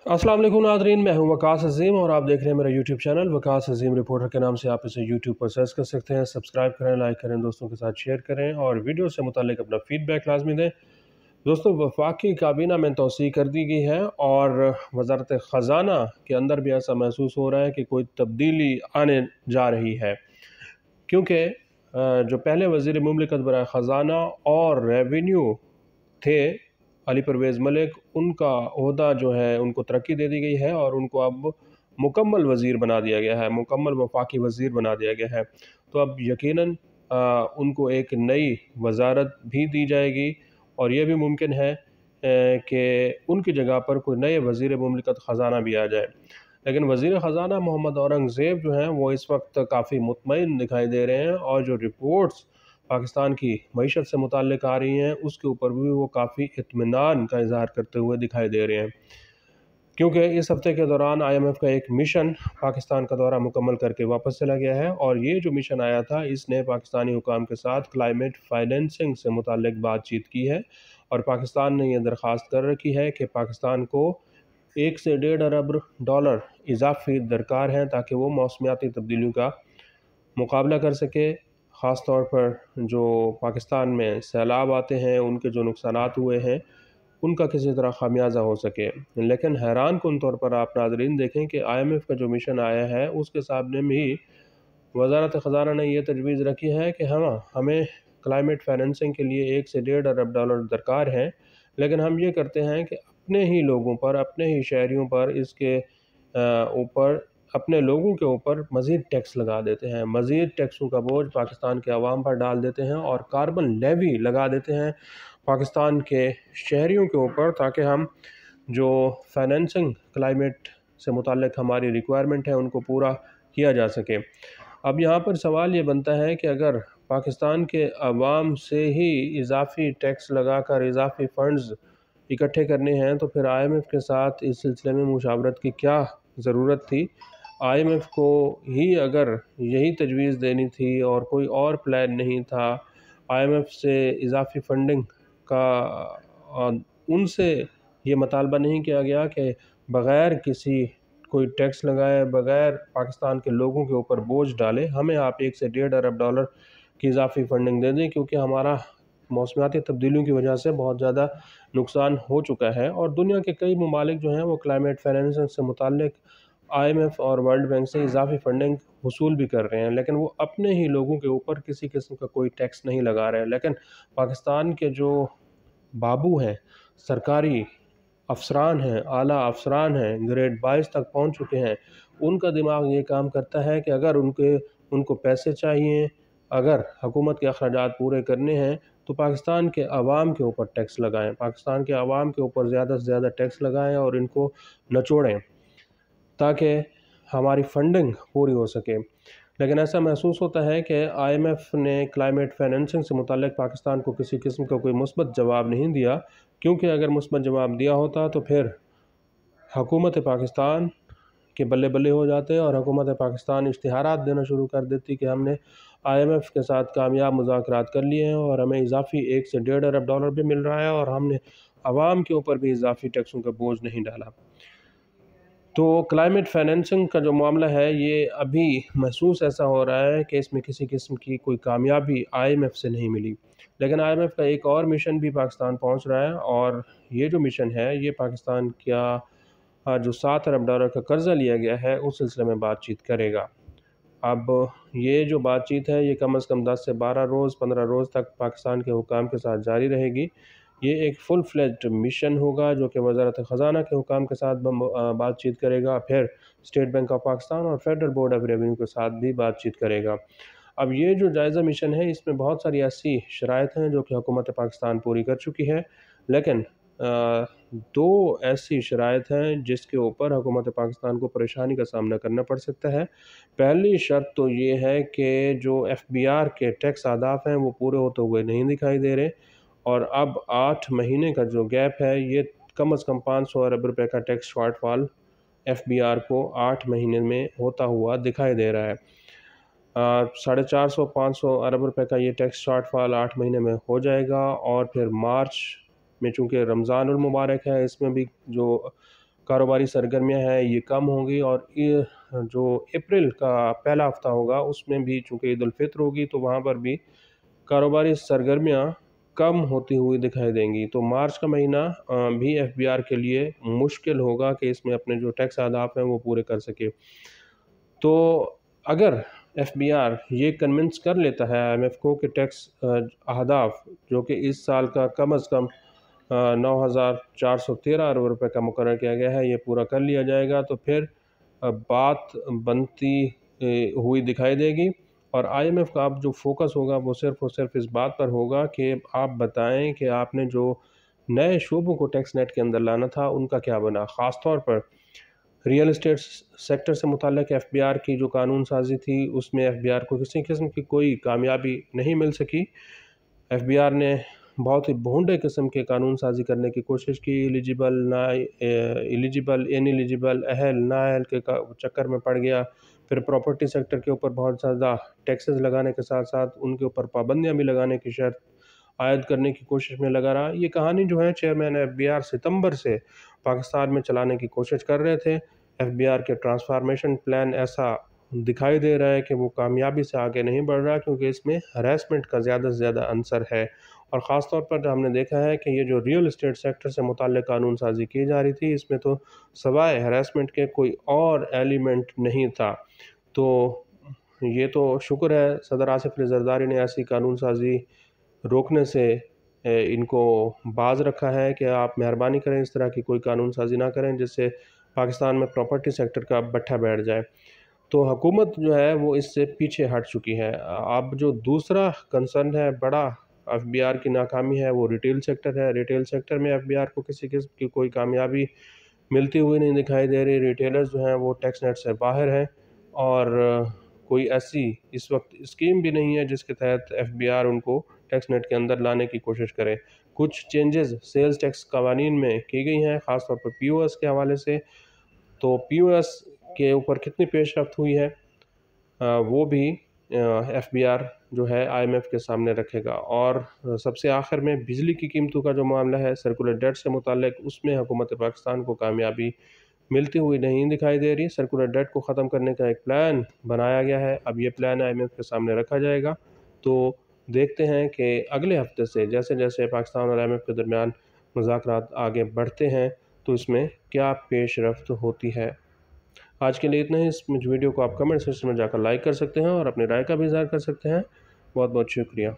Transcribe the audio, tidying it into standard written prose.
अस्सलाम वालेकुम नाज़रीन, मैं हूं वकास अज़ीम और आप देख रहे हैं मेरा यूट्यूब चैनल वकास अज़ीम रिपोर्टर के नाम से। आप इसे यूट्यूब पर सर्च कर सकते हैं। सब्सक्राइब करें, लाइक करें, दोस्तों के साथ शेयर करें और वीडियो से मुतालिक अपना फ़ीडबैक लाजमी दें। दोस्तों, वफाकी काबीना में तोसी कर दी गई है और वज़ारत ख़ज़ाना के अंदर भी ऐसा महसूस हो रहा है कि कोई तब्दीली आने जा रही है, क्योंकि जो पहले वज़ीर मुमलिकत बराए ख़ज़ाना और रेवेन्यू थे अली परवेज़ मलिक, उनका ओहदा जो है उनको तरक्की दे दी गई है और उनको अब मुकम्मल वज़ीर बना दिया गया है, मुकम्मल वफाकी वज़ीर बना दिया गया है। तो अब यकीनन उनको एक नई वज़ारत भी दी जाएगी और ये भी मुमकिन है कि उनकी जगह पर कोई नए वज़ीर मुमलिकत ख़ज़ाना भी आ जाए। लेकिन वज़ीर ख़ज़ाना मोहम्मद औरंगज़ेब जो हैं वो इस वक्त काफ़ी मुतमईन दिखाई दे रहे हैं और जो रिपोर्ट्स पाकिस्तान की मईशत से मुताल्लिक़ आ रही हैं उसके ऊपर भी वो काफ़ी इत्मीनान का इज़हार करते हुए दिखाई दे रहे हैं, क्योंकि इस हफ़्ते के दौरान IMF का एक मिशन पाकिस्तान का दौरा मुकम्मल करके वापस चला गया है और ये जो मिशन आया था इसने पाकिस्तानी हुकाम के साथ क्लाइमेट फाइनेंसिंग से मुताल्लिक़ बातचीत की है और पाकिस्तान ने यह दरख्वास्त कर रखी है कि पाकिस्तान को 1 से 1.5 अरब डॉलर इजाफी दरकार हैं ताकि वो मौसमियाती तब्दीलियों का मुकाबला कर सके। ख़ास तौर पर जो पाकिस्तान में सैलाब आते हैं, उनके जो नुकसानात हुए हैं उनका किसी तरह खामियाजा हो सके। लेकिन हैरान कुन तौर पर आप नाज़रीन देखें कि IMF का जो मिशन आया है उसके सामने भी वज़ारत ख़ज़ाना ने यह तजवीज़ रखी है कि हमें क्लाइमेट फाइनेंसिंग के लिए 1 से 1.5 अरब डॉलर दरकार हैं, लेकिन हम ये करते हैं कि अपने ही लोगों पर, अपने ही शहरियों पर इसके ऊपर अपने लोगों के ऊपर मज़ीद टैक्स लगा देते हैं, मज़ीद टैक्सों का बोझ पाकिस्तान के अवाम पर डाल देते हैं और कार्बन लेवी लगा देते हैं पाकिस्तान के शहरियों के ऊपर, ताकि हम जो फाइनेंसिंग क्लाइमेट से मुताल्लिक़ हमारी रिक्वायरमेंट है उनको पूरा किया जा सके। अब यहाँ पर सवाल ये बनता है कि अगर पाकिस्तान के अवाम से ही इजाफ़ी टैक्स लगाकर इजाफ़ी फ़ंड्स इकट्ठे करने हैं तो फिर IMF के साथ इस सिलसिले में मुशावरत की क्या ज़रूरत थी। IMF को ही अगर यही तजवीज़ देनी थी और कोई और प्लान नहीं था, IMF से इजाफ़ी फ़ंडिंग का उनसे ये मतालबा नहीं किया गया कि बग़ैर किसी कोई टैक्स लगाए, बग़ैर पाकिस्तान के लोगों के ऊपर बोझ डाले, हमें आप 1 से 1.5 अरब डॉलर की इजाफ़ी फ़ंडिंग दे दें, क्योंकि हमारा मौसमियाती तब्दीलियों की वजह से बहुत ज़्यादा नुकसान हो चुका है और दुनिया के कई ममालिक जो हैं वो क्लाइमेट फाइनेंसिंग से मुताल्लिक़ IMF और वर्ल्ड बैंक से इजाफ़ी फ़ंडिंग वसूल भी कर रहे हैं, लेकिन वो अपने ही लोगों के ऊपर किसी किस्म का कोई टैक्स नहीं लगा रहे हैं। लेकिन पाकिस्तान के जो बाबू हैं, सरकारी अफ़सरान हैं, आला अफ़सरान हैं, ग्रेड 22 तक पहुँच चुके हैं, उनका दिमाग ये काम करता है कि अगर उनको पैसे चाहिए, अगर हुकूमत के अखराजात पूरे करने हैं तो पाकिस्तान के अवाम के ऊपर टैक्स लगाएँ, पाकिस्तान के अवाम के ऊपर ज़्यादा से ज़्यादा टैक्स लगाएँ और इनको नचोड़ें ताकि हमारी फ़ंडिंग पूरी हो सके। लेकिन ऐसा महसूस होता है कि IMF ने क्लाइमेट फाइनेंसिंग से मुताल्लिक़ पाकिस्तान को किसी किस्म का कोई मुस्बत जवाब नहीं दिया, क्योंकि अगर मुस्बत जवाब दिया होता तो फिर हुकूमत पाकिस्तान के बल्ले-बल्ले हो जाते और हुकूमत पाकिस्तान इश्तिहारात देना शुरू कर देती कि हमने IMF के साथ कामयाब मुज़ाकरात कर लिए हैं और हमें इजाफ़ी 1 से 1.5 अरब डॉलर भी मिल रहा है और हमने अवाम के ऊपर भी इजाफ़ी टैक्सों का बोझ नहीं डाला। तो क्लाइमेट फाइनेंसिंग का जो मामला है ये अभी महसूस ऐसा हो रहा है कि इसमें किसी किस्म की कोई कामयाबी IMF से नहीं मिली। लेकिन IMF का एक और मिशन भी पाकिस्तान पहुंच रहा है और ये जो मिशन है ये पाकिस्तान का जो 7 अरब डॉलर का कर्ज़ा लिया गया है उस सिलसिले में बातचीत करेगा। अब ये जो बातचीत है ये कम से कम 10 से 12 रोज़ 15 रोज़ तक पाकिस्तान के हुकाम के साथ जारी रहेगी। ये एक फुल फ्लेज्ड मिशन होगा जो कि वज़ारत ख़ज़ाना के हुकाम के साथ बातचीत करेगा, फिर स्टेट बैंक ऑफ पाकिस्तान और फेडरल बोर्ड ऑफ रेवेन्यू के साथ भी बातचीत करेगा। अब ये जो जायज़ा मिशन है इसमें बहुत सारी ऐसी शराइत हैं जो कि हुकूमत पाकिस्तान पूरी कर चुकी है, लेकिन दो ऐसी शराइत हैं जिसके ऊपर हुकूमत पाकिस्तान को परेशानी का सामना करना पड़ सकता है। पहली शर्त तो ये है कि जो FBR के टैक्स अहदाफ हैं वो पूरे होते हुए नहीं दिखाई दे रहे और अब 8 महीने का जो गैप है ये कम से कम 500 अरब रुपए का टैक्स शॉर्टफॉल FBR को 8 महीने में होता हुआ दिखाई दे रहा है। 450-500 अरब रुपए का ये टैक्स शॉर्टफॉल 8 महीने में हो जाएगा और फिर मार्च में, चूँकि रमज़ानुल मुबारक है, इसमें भी जो कारोबारी सरगर्मियाँ हैं ये कम होंगी, और ये जो अप्रैल का पहला हफ़्ता होगा उसमें भी चूँकि ईद उल फित्र होगी तो वहाँ पर भी कारोबारी सरगर्मियाँ कम होती हुई दिखाई देंगी। तो मार्च का महीना भी एफबीआर के लिए मुश्किल होगा कि इसमें अपने जो टैक्स अहदाफ हैं वो पूरे कर सके। तो अगर एफबीआर ये कन्विंस कर लेता है आईएमएफ को कि टैक्स अहदाफ जो कि इस साल का कम अज़ कम 9,413 अरब रुपए का मुकर्रर किया गया है, ये पूरा कर लिया जाएगा, तो फिर बात बनती हुई दिखाई देगी। और आईएमएफ का अब जो फोकस होगा वो सिर्फ़ और सिर्फ इस बात पर होगा कि आप बताएं कि आपने जो नए शोबों को टैक्स नेट के अंदर लाना था उनका क्या बना। ख़ास तौर पर रियल एस्टेट सेक्टर से मुताल्लिक़ एफबीआर की जो कानून साज़ी थी उसमें एफबीआर को किसी किस्म की कोई कामयाबी नहीं मिल सकी। एफबीआर ने बहुत ही भोंडे किस्म के कानून साज़ी करने की कोशिश की। एलिजिबल ना एलिजिबल इनएलिजिबल अहल नाअहल के चक्कर में पड़ गया। फिर प्रॉपर्टी सेक्टर के ऊपर बहुत ज़्यादा टैक्सेस लगाने के साथ साथ उनके ऊपर पाबंदियाँ भी लगाने की शर्त आयद करने की कोशिश में लगा रहा। ये कहानी जो है चेयरमैन एफबीआर सितंबर से पाकिस्तान में चलाने की कोशिश कर रहे थे। एफबीआर के ट्रांसफॉर्मेशन प्लान ऐसा दिखाई दे रहा है कि वो कामयाबी से आगे नहीं बढ़ रहा, क्योंकि इसमें हरासमेंट का ज़्यादा से ज़्यादा अंसर है। और ख़ास तौर पर हमने देखा है कि ये जो रियल एस्टेट सेक्टर से मुताल्लिक़ कानून साज़ी की जा रही थी इसमें तो सवाए हरासमेंट के कोई और एलिमेंट नहीं था। तो ये तो शुक्र है सदर आसिफ अली ज़रदारी ने ऐसी कानून साज़ी रोकने से इनको बाज़ रखा है कि आप मेहरबानी करें इस तरह की कोई कानून साज़ी ना करें जिससे पाकिस्तान में प्रॉपर्टी सेक्टर का बट्ठा बैठ जाए। तो हुकूमत जो है वो इससे पीछे हट चुकी है। अब जो दूसरा कंसर्न है बड़ा एफबीआर की नाकामी है वो रिटेल सेक्टर है। रिटेल सेक्टर में एफबीआर को किसी किस्म की कोई कामयाबी मिलती हुई नहीं दिखाई दे रही। रिटेलर्स जो हैं वो टैक्स नेट से बाहर हैं, और कोई ऐसी इस वक्त स्कीम भी नहीं है जिसके तहत एफबीआर उनको टैक्स नेट के अंदर लाने की कोशिश करे। कुछ चेंजेस सेल्स टैक्स कवानीन में की गई हैं, ख़ासतौर पर पीओएस के हवाले से। तो पीओएस के ऊपर कितनी पेशरफ्त हुई है वो भी एफबीआर जो है आईएमएफ के सामने रखेगा। और सबसे आखिर में बिजली की कीमतों का जो मामला है सर्कुलर डेट से मुताल्लिक, उसमें हुकूमत पाकिस्तान को कामयाबी मिलती हुई नहीं दिखाई दे रही। सर्कुलर डेट को ख़त्म करने का एक प्लान बनाया गया है, अब ये प्लान आईएमएफ के सामने रखा जाएगा। तो देखते हैं कि अगले हफ्ते से जैसे जैसे पाकिस्तान और आईएमएफ के दरमियान मुज़ाकरात आगे बढ़ते हैं तो इसमें क्या पेशरफ्त होती है। आज के लिए इतना ही। इस वीडियो को आप कमेंट सेक्शन में जाकर लाइक कर सकते हैं और अपनी राय का भी इज़हार कर सकते हैं। बहुत बहुत शुक्रिया।